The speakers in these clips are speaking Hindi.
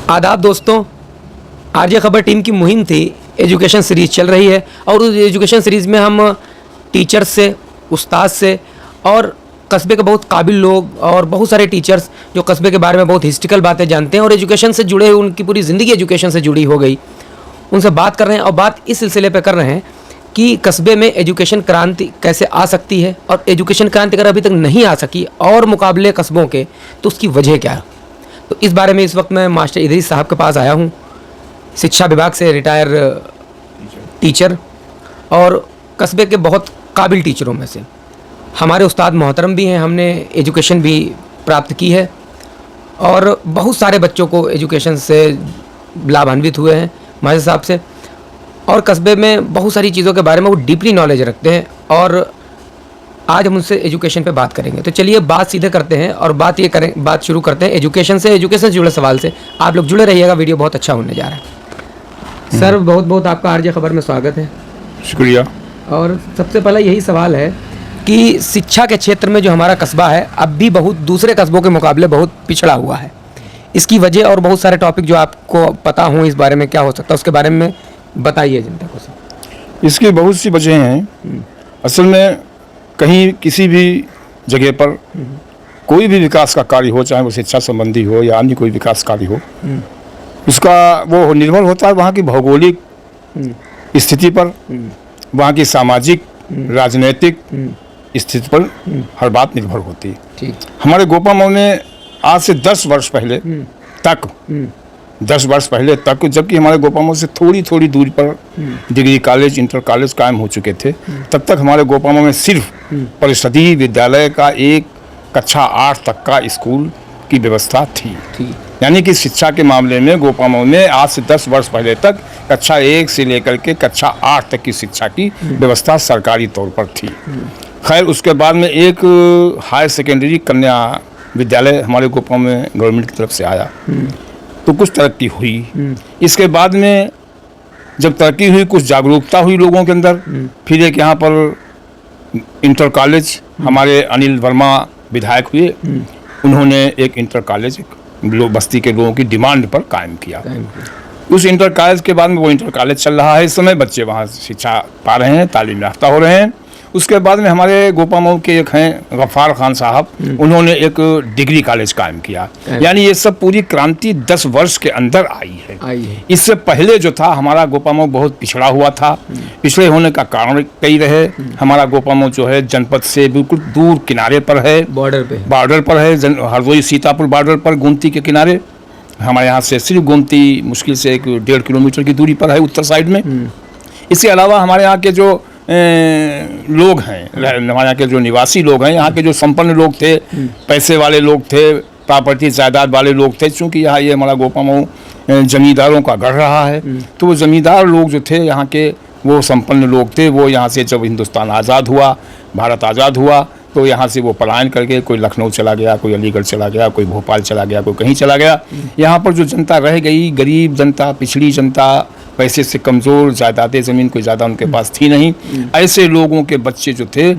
आदाब दोस्तों, आरजे खबर टीम की मुहिम थी, एजुकेशन सीरीज़ चल रही है और उस एजुकेशन सीरीज़ में हम टीचर्स से, उस्ताद से और कस्बे के बहुत काबिल लोग और बहुत सारे टीचर्स जो कस्बे के बारे में बहुत हिस्ट्रिकल बातें जानते हैं और एजुकेशन से जुड़े हुए, उनकी पूरी ज़िंदगी एजुकेशन से जुड़ी हो गई, उनसे बात कर रहे हैं। और बात इस सिलसिले पे कर रहे हैं कि कस्बे में एजुकेशन क्रांति कैसे आ सकती है और एजुकेशन क्रांति अगर अभी तक नहीं आ सकी और मुकाबले कस्बों के, तो उसकी वजह क्या है। तो इस बारे में इस वक्त मैं मास्टर इदरीस साहब के पास आया हूँ, शिक्षा विभाग से रिटायर टीचर और कस्बे के बहुत काबिल टीचरों में से। हमारे उस्ताद मोहतरम भी हैं, हमने एजुकेशन भी प्राप्त की है और बहुत सारे बच्चों को एजुकेशन से लाभान्वित हुए हैं मास्टर साहब से। और कस्बे में बहुत सारी चीज़ों के बारे में वो डीपली नॉलेज रखते हैं और आज हम उनसे एजुकेशन पे बात करेंगे। तो चलिए बात सीधे करते हैं और बात शुरू करते हैं एजुकेशन से जुड़े सवाल से। आप लोग जुड़े रहिएगा, वीडियो बहुत अच्छा होने जा रहा है। सर बहुत बहुत आपका आरजे खबर में स्वागत है। शुक्रिया। और सबसे पहला यही सवाल है कि शिक्षा के क्षेत्र में जो हमारा कस्बा है अब भी बहुत दूसरे कस्बों के मुकाबले बहुत पिछड़ा हुआ है। इसकी वजह और बहुत सारे टॉपिक जो आपको पता हो इस बारे में क्या हो सकता है, उसके बारे में बताइए जनता को सर। इसकी बहुत सी वजह हैं। असल में कहीं किसी भी जगह पर कोई भी विकास का कार्य हो, चाहे वो शिक्षा संबंधी हो या अन्य कोई विकास कार्य हो, उसका वो निर्भर होता है वहाँ की भौगोलिक स्थिति पर, वहाँ की सामाजिक राजनीतिक स्थिति पर हर बात निर्भर होती है। ठीक। हमारे गोपा मऊ में आज से 10 वर्ष पहले तक 10 वर्ष पहले तक जबकि हमारे गोपा मऊ से थोड़ी थोड़ी दूरी पर डिग्री कॉलेज, इंटर कॉलेज कायम हो चुके थे, तब तक हमारे गोपा मऊ में सिर्फ परिषदीय विद्यालय का एक कक्षा 8 तक का स्कूल की व्यवस्था थी। यानी कि शिक्षा के मामले में गोपा मऊ में आज से 10 वर्ष पहले तक कक्षा 1 से लेकर के कक्षा 8 तक की शिक्षा की व्यवस्था सरकारी तौर पर थी। खैर उसके बाद में एक हायर सेकेंडरी कन्या विद्यालय हमारे गोपा मऊ में गवर्नमेंट की तरफ से आया, तो कुछ तरक्की हुई। इसके बाद में जब तरक्की हुई, कुछ जागरूकता हुई लोगों के अंदर, फिर एक यहाँ पर इंटर कॉलेज हमारे अनिल वर्मा विधायक हुए, उन्होंने एक इंटर कॉलेज बस्ती के लोगों की डिमांड पर कायम किया। उस इंटर कॉलेज के बाद में वो इंटर कॉलेज चल रहा है। इस समय बच्चे वहाँ शिक्षा पा रहे हैं, तालीम याफ्ता हो रहे हैं। उसके बाद में हमारे गोपा मऊ के एक हैं गफ्फार खान साहब, उन्होंने एक डिग्री कॉलेज कायम किया। यानी ये सब पूरी क्रांति 10 वर्ष के अंदर आई है। इससे पहले जो था हमारा गोपा मऊ बहुत पिछड़ा हुआ था। पिछड़े होने का कारण कई रहे। हमारा गोपा मऊ जो है जनपद से बिल्कुल दूर किनारे पर है, बॉर्डर पर है, हरदोई सीतापुर बॉर्डर पर, गोमती के किनारे। हमारे यहाँ से सिर्फ गोमती मुश्किल से 1.5 किलोमीटर की दूरी पर है उत्तर साइड में। इसके अलावा हमारे यहाँ के जो लोग हैं, हमारे यहाँ के जो निवासी लोग हैं, यहाँ के जो संपन्न लोग थे, पैसे वाले लोग थे, प्रॉपर्टी जायदाद वाले लोग थे, चूँकि यहाँ ये हमारा गोपा मऊ जमींदारों का गढ़ रहा है, तो वो जमींदार लोग जो थे यहाँ के, वो संपन्न लोग थे। वो यहाँ से जब हिंदुस्तान आज़ाद हुआ, भारत आज़ाद हुआ, तो यहाँ से वो पलायन करके कोई लखनऊ चला गया, कोई अलीगढ़ चला गया, कोई भोपाल चला गया, कोई कहीं चला गया। यहाँ पर जो जनता रह गई, गरीब जनता, पिछड़ी जनता, पैसे से कमज़ोर, जायदादें ज़मीन कोई ज़्यादा उनके पास थी नहीं, ऐसे लोगों के बच्चे जो थे,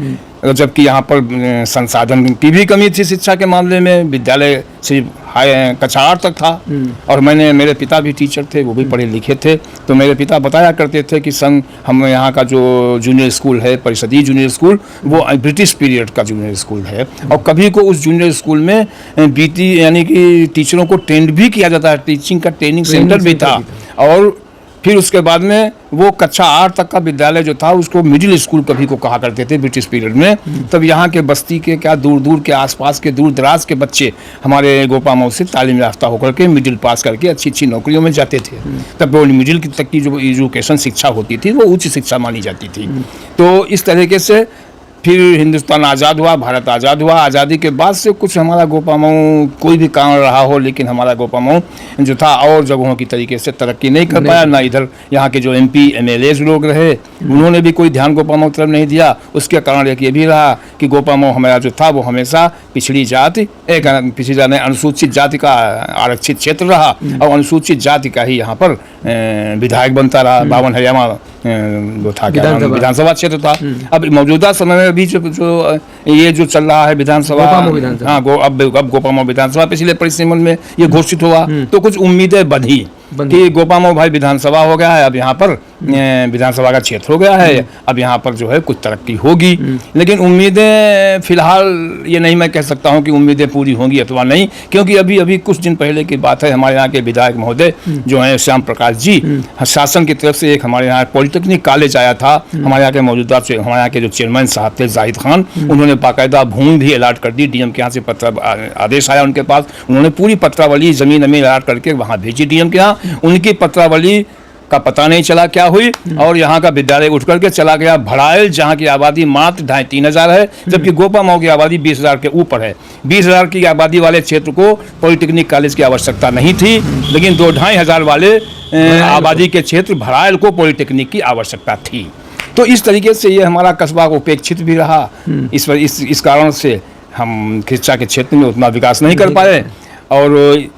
जबकि यहाँ पर संसाधन की भी कमी थी शिक्षा के मामले में, विद्यालय सिर्फ कक्षा 8 तक था। और मेरे पिता भी टीचर थे, वो भी पढ़े लिखे थे, तो मेरे पिता बताया करते थे कि हम यहाँ का जो जूनियर स्कूल है, परिषदीय जूनियर स्कूल, वो ब्रिटिश पीरियड का जूनियर स्कूल है। और कभी को उस जूनियर स्कूल में बीटी यानी कि टीचरों को ट्रेंड भी किया जाता है, टीचिंग का ट्रेनिंग सेंटर भी था। और फिर उसके बाद में वो कक्षा 8 तक का विद्यालय जो था उसको मिडिल स्कूल कभी को कहा करते थे ब्रिटिश पीरियड में। तब यहाँ के बस्ती के क्या दूर दूर के आसपास के दूर दराज के बच्चे हमारे गोपा मऊ से तालीम याफ्ता होकर के मिडिल पास करके अच्छी अच्छी नौकरियों में जाते थे। तब वो मिडिल तक की जो एजुकेशन शिक्षा होती थी वो उच्च शिक्षा मानी जाती थी। तो इस तरीके से फिर हिंदुस्तान आज़ाद हुआ, भारत आज़ाद हुआ। आज़ादी के बाद से कुछ हमारा गोपा मऊ कोई भी कारण रहा हो, लेकिन हमारा गोपा मऊ जो था और जगहों की तरीके से तरक्की नहीं कर पाया। ना इधर यहाँ के जो MP MLAs लोग रहे, उन्होंने भी कोई ध्यान गोपा मऊ तरफ नहीं दिया। उसके कारण एक ये भी रहा कि गोपा मऊ हमारा जो था वो हमेशा पिछड़ी जाति, पिछड़ी जाति अनुसूचित जाति का आरक्षित क्षेत्र रहा और अनुसूचित जाति का ही यहाँ पर विधायक बनता रहा। 52 हरियाणा वो था क्या विधानसभा क्षेत्र था। अब मौजूदा समय में भी जो ये जो चल रहा है विधानसभा, गोपामो विधानसभा। हाँ अब गोपामो विधानसभा पिछले परिसंपन में ये घोषित हुआ, तो कुछ उम्मीदें बंधी कि गोपामो भाई विधानसभा हो गया है, अब यहाँ पर विधानसभा का क्षेत्र हो गया है, अब यहाँ पर जो है कुछ तरक्की होगी। लेकिन उम्मीदें फिलहाल ये नहीं मैं कह सकता हूँ कि उम्मीदें पूरी होंगी अथवा नहीं, क्योंकि अभी कुछ दिन पहले की बात है, हमारे यहाँ के विधायक महोदय जो हैं श्याम प्रकाश जी, शासन की तरफ से एक हमारे यहाँ पॉलिटेक्निक कॉलेज आया था, हमारे यहाँ के मौजूदा हमारे यहाँ के जो चेयरमैन साहब थे जाहिद खान, उन्होंने बाकायदा भूमि भी अलाट कर दी, डीएम के यहाँ से पत्र आदेश आया उनके पास, उन्होंने पूरी पत्रावली जमीन अलाट करके वहाँ भेजी डीएम के यहाँ। उनकी पत्रावली का पता नहीं चला क्या हुई, और यहाँ का विद्यालय उठ करके चला गया भड़ाइल, जहाँ की आबादी मात्र 2,500-3,000 है, जबकि गोपामो की आबादी 20,000 के ऊपर है। 20,000 की आबादी वाले क्षेत्र को पॉलिटेक्निक कॉलेज की आवश्यकता नहीं थी, लेकिन 2,000-2,500 वाले आबादी के क्षेत्र भड़ाइल को पॉलिटेक्निक की आवश्यकता थी। तो इस तरीके से ये हमारा कस्बा उपेक्षित भी रहा। इस कारण से हम खिरचा के क्षेत्र में उतना विकास नहीं कर पाए, और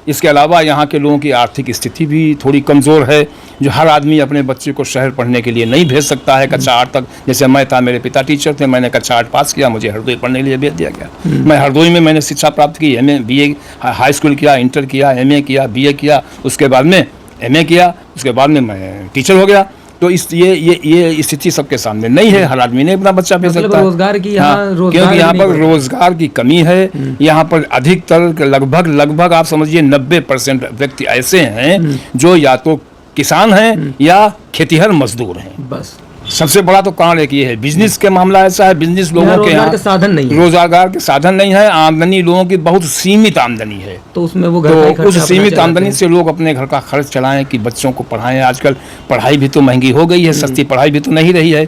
इसके अलावा यहाँ के लोगों की आर्थिक स्थिति भी थोड़ी कमज़ोर है, जो हर आदमी अपने बच्चे को शहर पढ़ने के लिए नहीं भेज सकता है कक्षा 8 तक। जैसे मैं था, मेरे पिता टीचर थे, मैंने कक्षा 8 पास किया, मुझे हरदोई पढ़ने के लिए भेज दिया गया। मैं हरदोई में मैंने शिक्षा प्राप्त की, एमए बीए हाई स्कूल किया, इंटर किया, एमए किया, बीए किया, उसके बाद में एमए किया, उसके बाद में मैं टीचर हो गया। तो ये स्थिति सबके सामने नहीं है, हर आदमी ने अपना बच्चा भेज सकता है। रोजगार की क्योंकि यहाँ पर रोजगार की कमी है। यहाँ पर अधिकतर लगभग आप समझिए 90% व्यक्ति ऐसे हैं जो या तो किसान हैं या खेतीहर मजदूर हैं। बस सबसे बड़ा तो कारण एक ये है, बिजनेस के मामला ऐसा है, बिजनेस लोगों के यहाँ साधन नहीं है, रोजगार के साधन नहीं है, आमदनी लोगों की बहुत सीमित आमदनी है। तो उसमें वो उस सीमित आमदनी से लोग अपने घर का खर्च चलाएं कि बच्चों को पढ़ाएं। आजकल पढ़ाई भी तो महंगी हो गई है, सस्ती पढ़ाई भी तो नहीं रही है।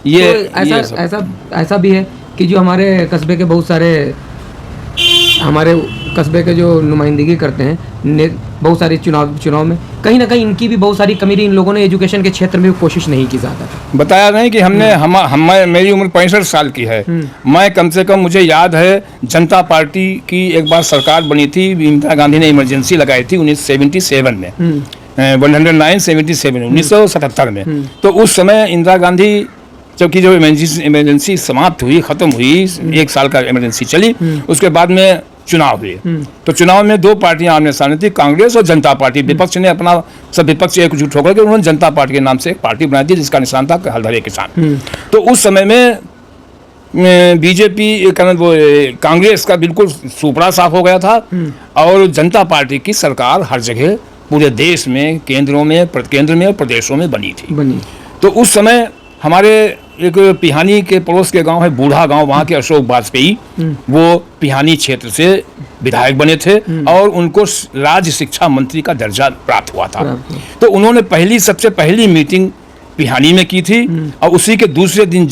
ये ऐसा भी है कि जो हमारे कस्बे के बहुत सारे हमारे कस्बे के जो नुमाइंदगी करते हैं बहुत सारी चुनाव में, कहीं ना कहीं इनकी भी बहुत सारी कमी रही। इन लोगों ने एजुकेशन के क्षेत्र में कोशिश नहीं की ज़्यादा। बताया नहीं कि हमने मेरी उम्र 65 साल की है, मैं कम से कम मुझे याद है जनता पार्टी की एक बार सरकार बनी थी, इंदिरा गांधी ने इमरजेंसी लगाई थी 1977 में, 1977 में। तो उस समय इंदिरा गांधी जबकि जो इमरजेंसी समाप्त हुई, ख़त्म हुई, 1 साल का इमरजेंसी चली, उसके बाद में चुनाव हुए। तो चुनाव में 2 पार्टियां आमने सामने थी, कांग्रेस और जनता पार्टी। विपक्ष ने अपना सब विपक्ष एकजुट होकर के उन्होंने जनता पार्टी के नाम से एक पार्टी बनाई थी, जिसका निशान था हलधरे किसान। तो उस समय में बीजेपी कांग्रेस का बिल्कुल सुपड़ा साफ हो गया था, और जनता पार्टी की सरकार हर जगह पूरे देश में केंद्र में और प्रदेशों में बनी थी। तो उस समय हमारे एक पिहानी के पड़ोस के गांव है बूढ़ा गांव, वहाँ के अशोक वाजपेयी वो पिहानी क्षेत्र से विधायक बने थे, और उनको राज्य शिक्षा मंत्री का दर्जा प्राप्त हुआ था। तो उन्होंने सबसे पहली मीटिंग पिहानी में की थी, और उसी के दूसरे दिन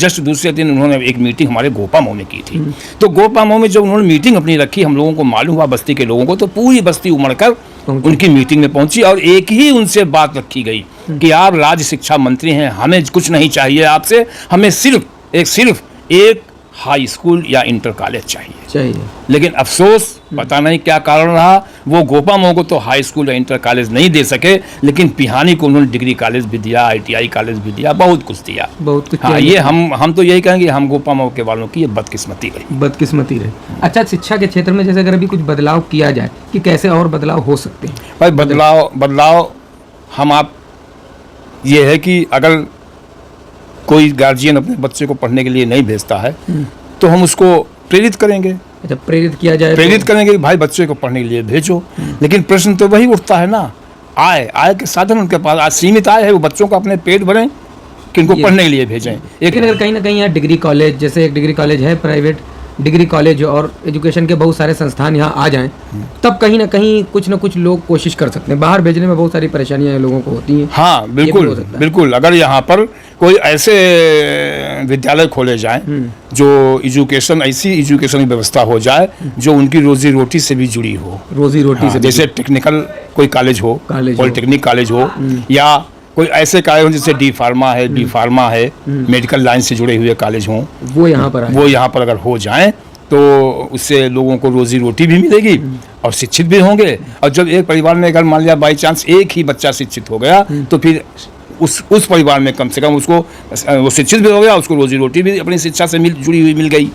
उन्होंने एक मीटिंग हमारे गोपामो में की थी। तो गोपामो में जब उन्होंने मीटिंग अपनी रखी, हम लोगों को मालूम हुआ, बस्ती के लोगों को, तो पूरी बस्ती उमड़कर उनकी मीटिंग में पहुंची, और एक ही उनसे बात रखी गई कि आप राज्य शिक्षा मंत्री हैं, हमें कुछ नहीं चाहिए आपसे, हमें सिर्फ एक हाई स्कूल या इंटर कॉलेज चाहिए। लेकिन अफसोस पता नहीं क्या कारण रहा, वो गोपामो को तो हाई स्कूल या इंटर कॉलेज नहीं दे सके, लेकिन पिहानी को उन्होंने डिग्री कॉलेज भी दिया, ITI कॉलेज भी दिया, बहुत कुछ दिया। हाँ, ये हम तो यही कहेंगे, हम गोपामो के वालों की ये बदकिस्मती रही। अच्छा, शिक्षा के क्षेत्र में जैसे अगर अभी कुछ बदलाव किया जाए, कि कैसे और बदलाव हो सकते हैं? भाई बदलाव ये है कि अगर कोई गार्जियन अपने बच्चे को पढ़ने के लिए नहीं भेजता है, तो हम उसको प्रेरित करेंगे। अच्छा, प्रेरित किया जाए, प्रेरित करेंगे कि भाई बच्चे को पढ़ने के लिए भेजो। लेकिन प्रश्न तो वही उठता है ना, आय के साधन उनके पास आज सीमित आय है, वो बच्चों का अपने पेट भरें कि उनको पढ़ने के लिए भेजें। लेकिन अगर कहीं ना कहीं यहाँ डिग्री कॉलेज, जैसे एक डिग्री कॉलेज है प्राइवेट डिग्री कॉलेज, और एजुकेशन के बहुत सारे संस्थान यहाँ आ जाएं, तब कहीं ना कहीं कुछ ना कुछ लोग कोशिश कर सकते हैं। बाहर भेजने में बहुत सारी परेशानियां लोगों को होती हैं। हाँ, बिल्कुल। अगर यहाँ पर कोई ऐसे विद्यालय खोले जाएं जो ऐसी एजुकेशन की व्यवस्था हो जाए जो उनकी रोजी रोटी से भी जुड़ी हो, जैसे टेक्निकल कोई कॉलेज हो, पॉलिटेक्निक कॉलेज हो, या कोई ऐसे कॉलेज हो जैसे डी फार्मा है, मेडिकल लाइन से जुड़े हुए कॉलेज हों, वो यहाँ पर अगर हो जाएं, तो उससे लोगों को रोजी रोटी भी मिलेगी और शिक्षित भी होंगे। और जब एक परिवार में अगर मान लिया बाई चांस एक ही बच्चा शिक्षित हो गया, तो फिर उस परिवार में कम से कम उसको वो शिक्षित भी हो गया, उसको रोजी रोटी भी अपनी शिक्षा से जुड़ी हुई मिल गई,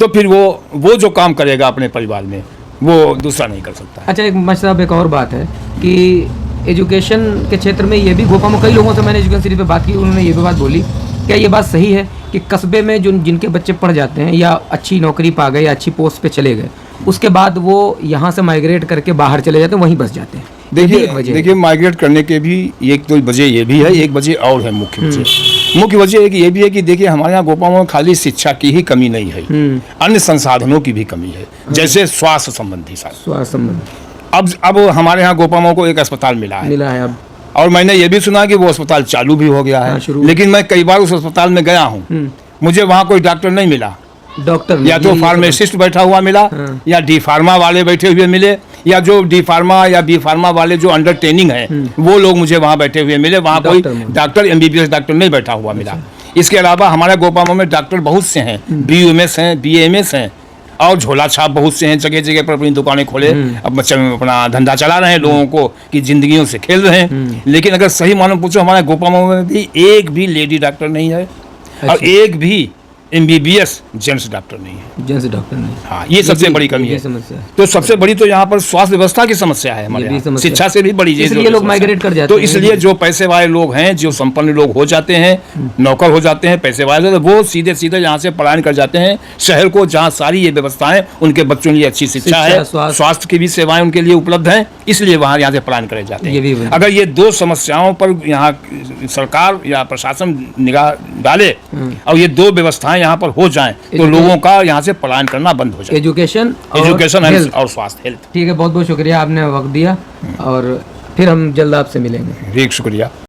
तो फिर वो जो काम करेगा अपने परिवार में वो दूसरा नहीं कर सकता। अच्छा, एक मास्टर साहब, एक और बात है कि एजुकेशन के क्षेत्र में ये भी गोपा में कई लोगों से मैंने एजुकेशन सीरीज पे बात की, उन्होंने ये भी बात बोली, क्या ये बात सही है कि कस्बे में जो जिनके बच्चे पढ़ जाते हैं या अच्छी नौकरी पा गए या अच्छी पोस्ट पे चले गए, उसके बाद वो यहाँ से माइग्रेट करके बाहर चले जाते हैं, वहीं बस जाते हैं? देखिए माइग्रेट करने के भी एक तो वजह ये भी है, एक वजह और है। मुख्य वजह एक ये भी है कि देखिए हमारे यहाँ गोपा में खाली शिक्षा की ही कमी नहीं है, अन्य संसाधनों की भी कमी है, जैसे स्वास्थ्य संबंधी अब हमारे यहाँ गोपामो को एक अस्पताल मिला है अब, और मैंने ये भी सुना कि वो अस्पताल चालू भी हो गया है, लेकिन मैं कई बार उस अस्पताल में गया हूँ, मुझे वहाँ कोई डॉक्टर नहीं मिला। डॉक्टर या तो फार्मासिस्ट बैठा हुआ मिला, या डी फार्मा वाले बैठे हुए मिले, या जो डी फार्मा या बी फार्मा वाले जो अंडर ट्रेनिंग है वो लोग मुझे वहाँ बैठे हुए मिले। वहाँ कोई डॉक्टर MBBS डॉक्टर नहीं बैठा हुआ मिला। इसके अलावा हमारे गोपामो में डॉक्टर बहुत से हैं, BUMS हैं, BAMS हैं, और झोला छाप बहुत से हैं, जगह जगह पर अपनी दुकानें खोले अब अपना धंधा चला रहे हैं, लोगों को की जिंदगियों से खेल रहे हैं। लेकिन अगर सही मालूम पूछो, हमारे गोपामो में भी एक भी लेडी डॉक्टर नहीं है, और एक भी MBBS जेंट्स डॉक्टर नहीं है। जेंट्स डॉक्टर नहीं, हाँ, ये सबसे बड़ी कमी है। तो सबसे बड़ी तो यहाँ पर स्वास्थ्य व्यवस्था की समस्या है हमारे यहाँ, शिक्षा से भी बड़ी, इसलिए लोग माइग्रेट कर जाते हैं। तो इसलिए जो पैसे वाले लोग हैं, जो संपन्न लोग हो जाते हैं, नौकर हो जाते हैं, पैसे वाले, तो वो सीधे सीधे यहाँ से पलायन कर जाते हैं शहर को, जहाँ सारी ये व्यवस्थाएं उनके बच्चों के लिए अच्छी शिक्षा है, स्वास्थ्य की भी सेवाएं उनके लिए उपलब्ध हैं, इसलिए वहाँ यहाँ से पलायन करे जाते हैं। अगर ये दो समस्याओं पर यहाँ सरकार या प्रशासन निगाह डाले और ये दो व्यवस्थाएं यहाँ पर हो जाएं, तो लोगों का यहाँ से पलायन करना बंद हो जाए। एजुकेशन और स्वास्थ्य हेल्थ। ठीक है, बहुत बहुत शुक्रिया, आपने वक्त दिया, और फिर हम जल्द आपसे मिलेंगे। ठीक, शुक्रिया।